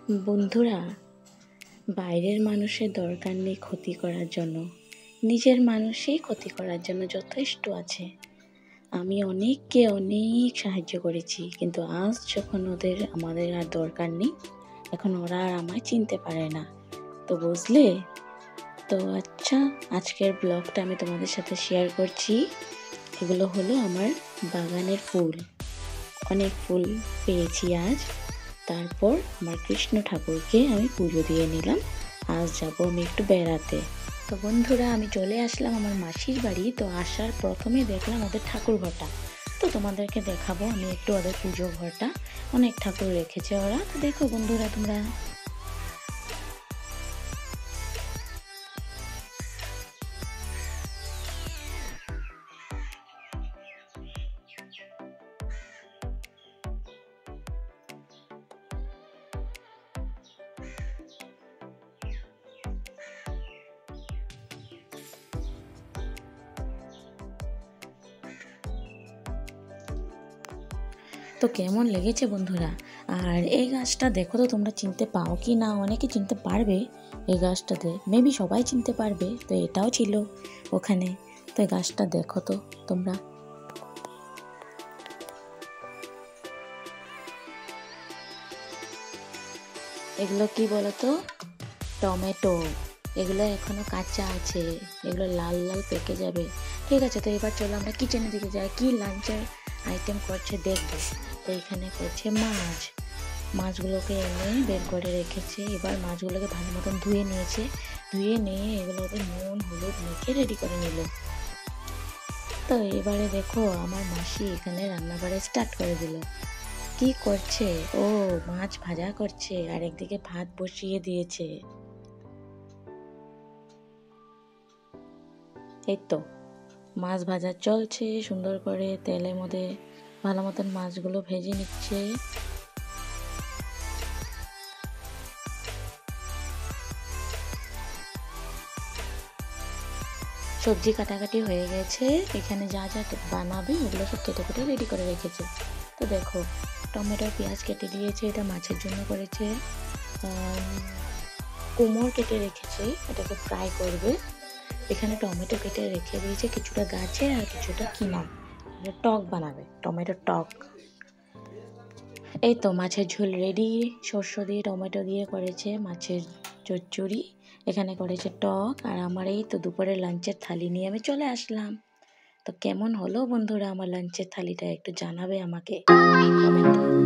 বন্ধুরা, বাইরের মানুষের দরকার নেই ক্ষতি করার জন্য, নিজের মানুষই ক্ষতি করার জন্য যথেষ্ট আছে। আমি অনেককে অনেক সাহায্য করেছি, কিন্তু আজ যখন আমাদের আর দরকার নেই, এখন ওরা আর আমায় চিনতে পারে না। তো বুঝলে তো? আচ্ছা, আজকের ব্লগটা আমি তোমাদের সাথে শেয়ার করছি। এগুলো হলো আমার বাগানের ফুল। অনেক ফুল পেয়েছি আজ। তারপর আমার কৃষ্ণ ঠাকুরকে আমি পুজো দিয়ে নিলাম। আজ যাবো আমি একটু বেড়াতে। তো বন্ধুরা, আমি চলে আসলাম আমার মাসির বাড়ি। তো আসার প্রথমে দেখলাম ওদের ঠাকুর ঘরটা। তো তোমাদেরকে দেখাবো আমি একটু ওদের পুজো ঘরটা। অনেক ঠাকুর রেখেছে ওরা। তো দেখো বন্ধুরা তোমরা। তো কেমন লেগেছে বন্ধুরা? আর এই গাছটা দেখো তো, তোমরা চিনতে পাও কি না? অনেকে চিনতে পারবে এই গাছটাতে, মেবি সবাই চিনতে পারবে। তো এটাও ছিল ওখানে। তো এই গাছটা দেখো তো তোমরা। এগুলো কি বলো তো? টমেটো। এগুলো এখনো কাঁচা আছে, এগুলো লাল লাল পেকে যাবে। ঠিক আছে, তো এবার চলো আমরা কিচেনের দিকে যাই। কি লাঞ্চের আইটেম করছে দেখবো। তো এখানে করছে মাছগুলোকে এনে বের করে রেখেছে। এবার মাছগুলোকে ভালো মতন ধুয়ে নিয়েছে। ধুয়ে নিয়ে এগুলোকে নুন হলুদ মেখে রেডি করে নিল। তো এবারে দেখো আমার মাসি এখানে রান্না করে স্টার্ট করে দিল। কি করছে ও? মাছ ভাজা করছে, আর একদিকে ভাত বসিয়ে দিয়েছে। এই তো মাছ ভাজা চলছে সুন্দর করে তেলের মধ্যে। ভালো মতন মাছগুলো ভেজে নিচ্ছে। সবজি কাটাকাটি হয়ে গেছে। এখানে যা যা বানাবে ওগুলো সব কেটে কেটে রেডি করে রেখেছে। তো দেখো, টমেটো পেঁয়াজ কেটে দিয়েছে, এটা মাছের জন্য করেছে। কুমড়ো কেটে রেখেছে, এটাকে ফ্রাই করবে। এখানে টমেটো কেটে রেখে দিয়েছে, কিছুটা গাছে আর কিছুটা কিনা। টক বানাবে, টমেটো টক। এই তো মাছের ঝোল রেডি। সর্ষ দিয়ে টমেটো দিয়ে করেছে মাছের চচ্চড়ি। এখানে করেছে টক। আর আমার এই তো দুপুরের লাঞ্চের থালি নিয়ে আমি চলে আসলাম। তো কেমন হলো বন্ধুরা আমার লাঞ্চের থালিটা? একটু জানাবে আমাকে কমেন্টে।